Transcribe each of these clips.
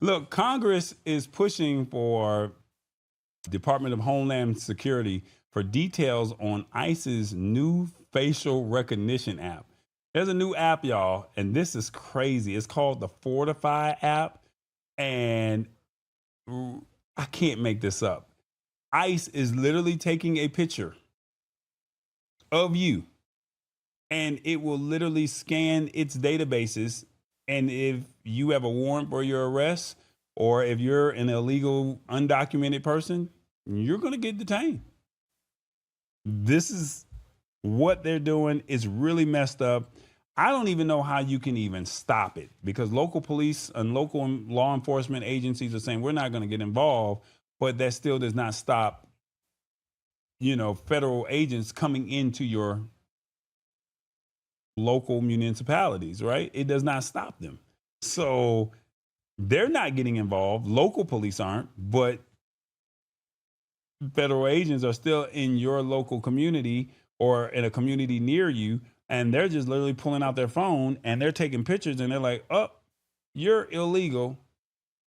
Look, Congress is pushing for Department of Homeland Security for details on ICE's new facial recognition app. There's a new app, y'all, and this is crazy. It's called the Fortify app, and I can't make this up. ICE is literally taking a picture of you, and it will literally scan its databases. And if you have a warrant for your arrest, or if you're an illegal, undocumented person, you're going to get detained. This is what they're doing. It's really messed up. I don't even know how you can even stop it, because local police and local law enforcement agencies are saying we're not going to get involved, but that still does not stop, federal agents coming into your local municipalities, right? It does not stop them. So they're not getting involved. Local police aren't, but federal agents are still in your local community or in a community near you. And they're just literally pulling out their phone and they're taking pictures and they're like, oh, you're illegal.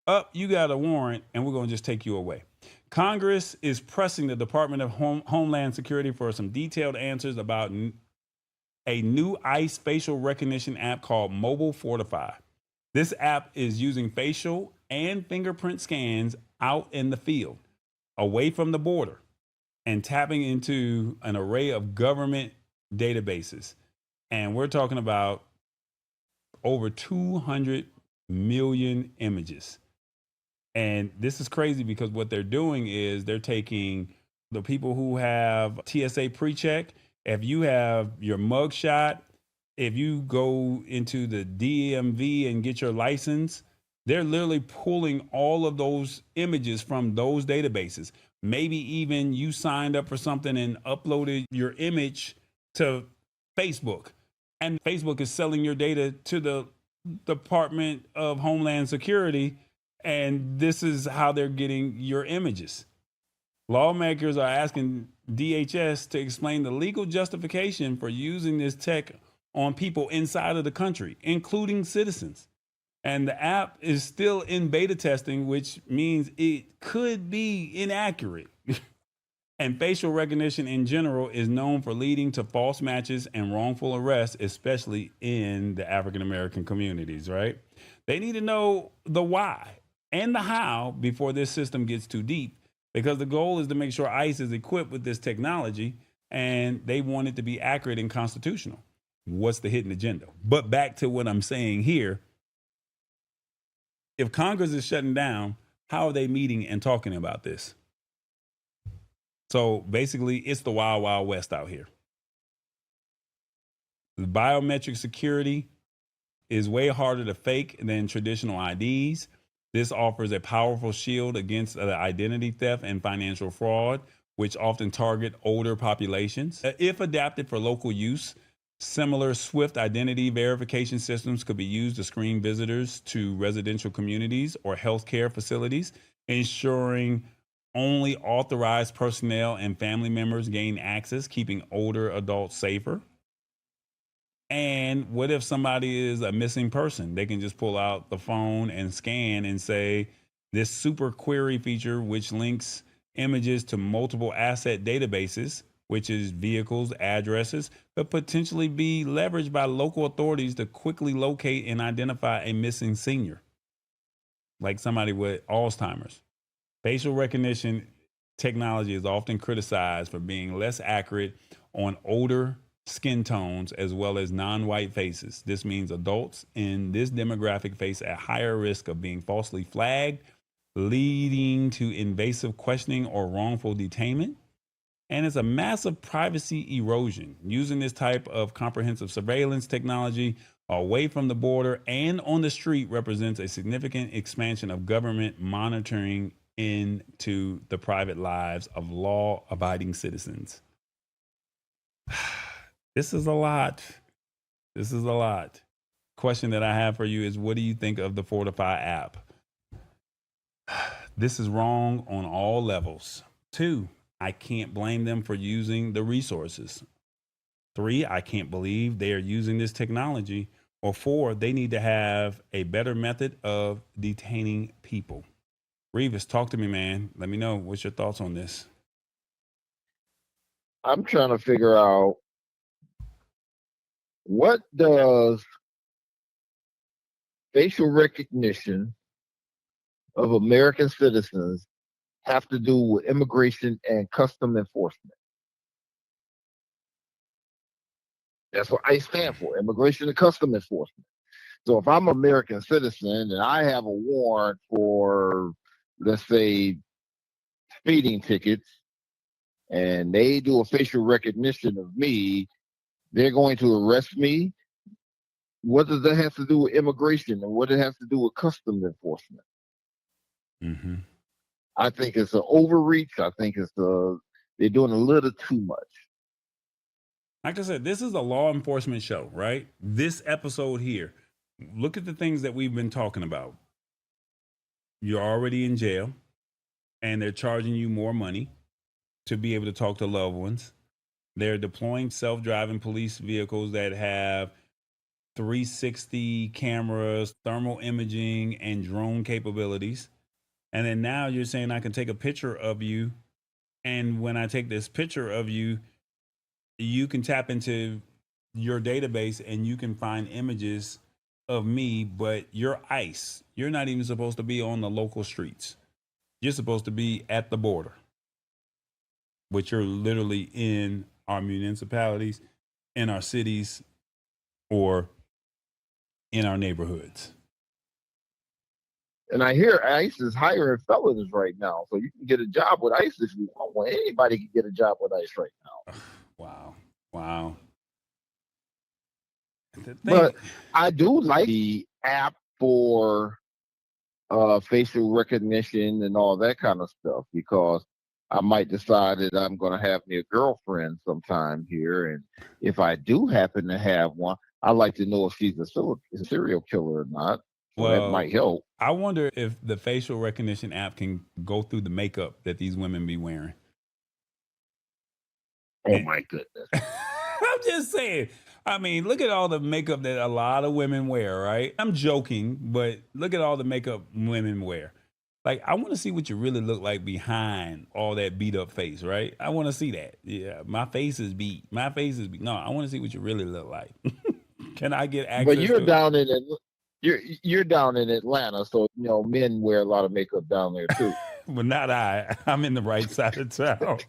Oh, you got a warrant and we're going to just take you away. Congress is pressing the Department of Homeland Security for some detailed answers about a new ICE facial recognition app called Mobile Fortify. This app is using facial and fingerprint scans out in the field, away from the border, and tapping into an array of government databases. And we're talking about over 200 million images. And this is crazy because what they're doing is they're taking the people who have TSA Pre-Check. If you have your mugshot, if you go into the DMV and get your license, they're literally pulling all of those images from those databases. Maybe even you signed up for something and uploaded your image to Facebook, and Facebook is selling your data to the Department of Homeland Security, and this is how they're getting your images. Lawmakers are asking DHS to explain the legal justification for using this tech on people inside of the country, including citizens. And the app is still in beta testing, which means it could be inaccurate. And facial recognition in general is known for leading to false matches and wrongful arrests, especially in the African American communities, right? They need to know the why and the how before this system gets too deep, because the goal is to make sure ICE is equipped with this technology and they want it to be accurate and constitutional. What's the hidden agenda? But back to what I'm saying here. If Congress is shutting down, how are they meeting and talking about this? So basically, it's the wild, wild west out here. The biometric security is way harder to fake than traditional IDs. This offers a powerful shield against identity theft and financial fraud, which often target older populations. If adapted for local use, similar swift identity verification systems could be used to screen visitors to residential communities or healthcare facilities, ensuring only authorized personnel and family members gain access, keeping older adults safer. And what if somebody is a missing person? They can just pull out the phone and scan and say, this super query feature, which links images to multiple asset databases, which is vehicles, addresses, could potentially be leveraged by local authorities to quickly locate and identify a missing senior, like somebody with Alzheimer's. Facial recognition technology is often criticized for being less accurate on older skin tones as well as non-white faces. This means adults in this demographic face a higher risk of being falsely flagged, leading to invasive questioning or wrongful detainment. And it's a massive privacy erosion. Using this type of comprehensive surveillance technology away from the border and on the street represents a significant expansion of government monitoring into the private lives of law-abiding citizens. This is a lot. This is a lot. Question that I have for you is, what do you think of the Fortify app? This is wrong on all levels. 2, I can't blame them for using the resources. 3, I can't believe they are using this technology Or 4, they need to have a better method of detaining people. Revis, talk to me, man. Let me know. What's your thoughts on this? I'm trying to figure out what does facial recognition of American citizens have to do with immigration and custom enforcement? That's what ICE stand for, Immigration and Custom Enforcement. So if I'm an American citizen and I have a warrant for, let's say, speeding tickets, and they do a facial recognition of me, they're going to arrest me. What does that have to do with immigration, and what does it have to do with custom enforcement? Mm-hmm. I think it's an overreach. I think they're doing a little too much. Like I said, this is a law enforcement show, right? This episode here, look at the things that we've been talking about. You're already in jail, and they're charging you more money to be able to talk to loved ones. They're deploying self-driving police vehicles that have 360 cameras, thermal imaging, and drone capabilities. And then now you're saying I can take a picture of you. And when I take this picture of you, you can tap into your database and you can find images of me, but you're ICE. You're not even supposed to be on the local streets. You're supposed to be at the border, but you're literally in our municipalities, in our cities, or in our neighborhoods. And I hear ICE is hiring felons right now, so you can get a job with ICE if you want. Well, anybody can get a job with ICE right now. Wow. Wow. But I do like the app for facial recognition and all that kind of stuff, because I might decide that I'm going to have me a girlfriend sometime here, and if I do happen to have one, I like to know if she's a serial killer or not. So that might help. I wonder if the facial recognition app can go through the makeup that these women be wearing. Oh my goodness. I'm just saying. I mean, look at all the makeup that a lot of women wear, right? I'm joking, but look at all the makeup women wear. Like, I want to see what you really look like behind all that beat up face, right? I want to see that. Yeah, my face is beat. My face is beat. No, I want to see what you really look like. Can I get access? But you're down in you're down in Atlanta, so men wear a lot of makeup down there too. But not I. I'm in the right side of town.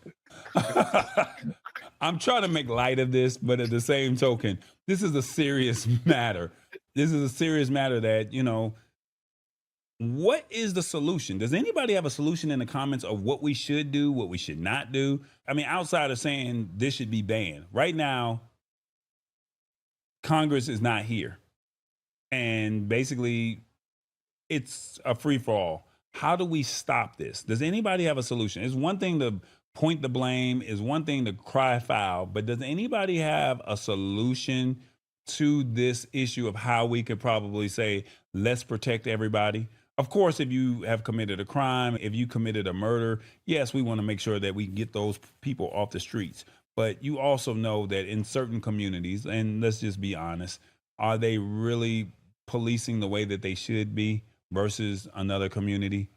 I'm trying to make light of this, but at the same token, this is a serious matter. This is a serious matter that, what is the solution? Does anybody have a solution in the comments of what we should do, what we should not do? I mean, outside of saying this should be banned. Right now, Congress is not here. And basically, it's a free for all. How do we stop this? Does anybody have a solution? It's one thing to point the blame, is one thing to cry foul, but does anybody have a solution to this issue of how we could probably say, let's protect everybody? Of course, if you have committed a crime, if you committed a murder, yes, we want to make sure that we get those people off the streets. But you also know that in certain communities, and let's just be honest, are they really policing the way that they should be versus another community?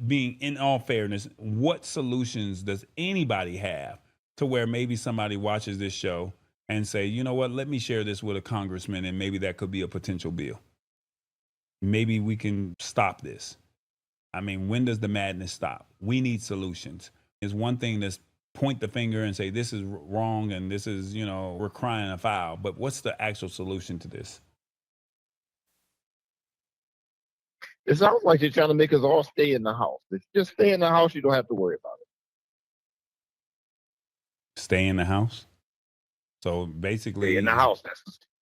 Being in all fairness, what solutions does anybody have to where maybe somebody watches this show and say, you know what, let me share this with a congressman and maybe that could be a potential bill. Maybe we can stop this. I mean, when does the madness stop? We need solutions. It's one thing to point the finger and say this is wrong and this is, we're crying a foul, but what's the actual solution to this? It sounds like you're trying to make us all stay in the house. If you just stay in the house, you don't have to worry about it. Stay in the house? So basically, stay in the house.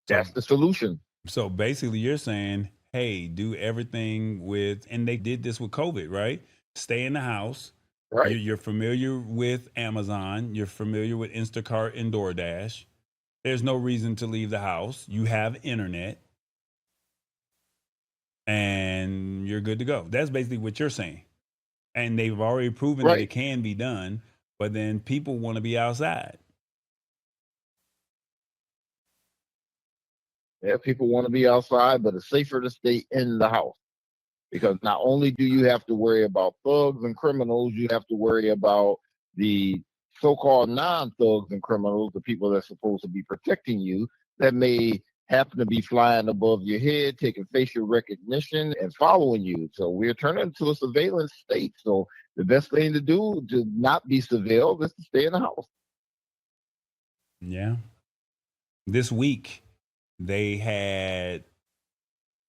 That's the solution. So basically, you're saying, hey, do everything with, and they did this with COVID, right? Stay in the house. Right. You're familiar with Amazon. You're familiar with Instacart and DoorDash. There's no reason to leave the house. You have internet. And you're good to go. That's basically what you're saying. And they've already proven that it can be done, but then people want to be outside. Yeah, people want to be outside, but it's safer to stay in the house. Because not only do you have to worry about thugs and criminals, you have to worry about the so-called non-thugs and criminals, the people that's supposed to be protecting you, that may happen to be flying above your head, taking facial recognition and following you. So we're turning into a surveillance state. So the best thing to do to not be surveilled is to stay in the house. Yeah. This week, they had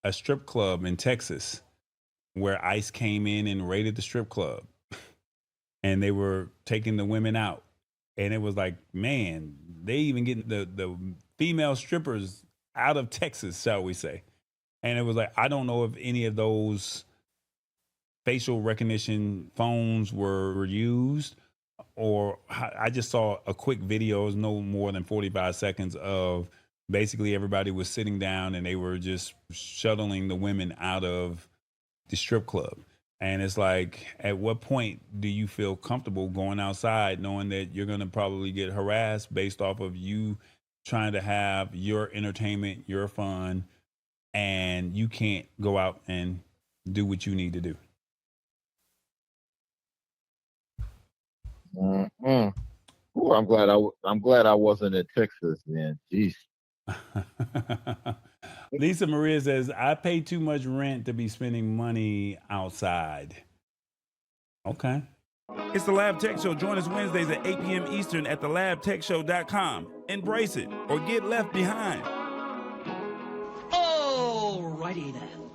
a strip club in Texas where ICE came in and raided the strip club, and they were taking the women out. And it was like, man, they even getting the female strippers out of Texas, shall we say. And it was like, I don't know if any of those facial recognition phones were used, or I just saw a quick video, it was no more than 45 seconds of basically everybody was sitting down and they were just shuttling the women out of the strip club. And it's like, at what point do you feel comfortable going outside knowing that you're going to probably get harassed based off of you trying to have your entertainment, your fun, and you can't go out and do what you need to do? Mm-hmm. Ooh, I'm glad I wasn't in Texas, man. Jeez. Lisa Maria says, I pay too much rent to be spending money outside. Okay. It's the Lab Tech Show. Join us Wednesdays at 8 p.m. Eastern at thelabtechshow.com. Embrace it or get left behind. Alrighty then.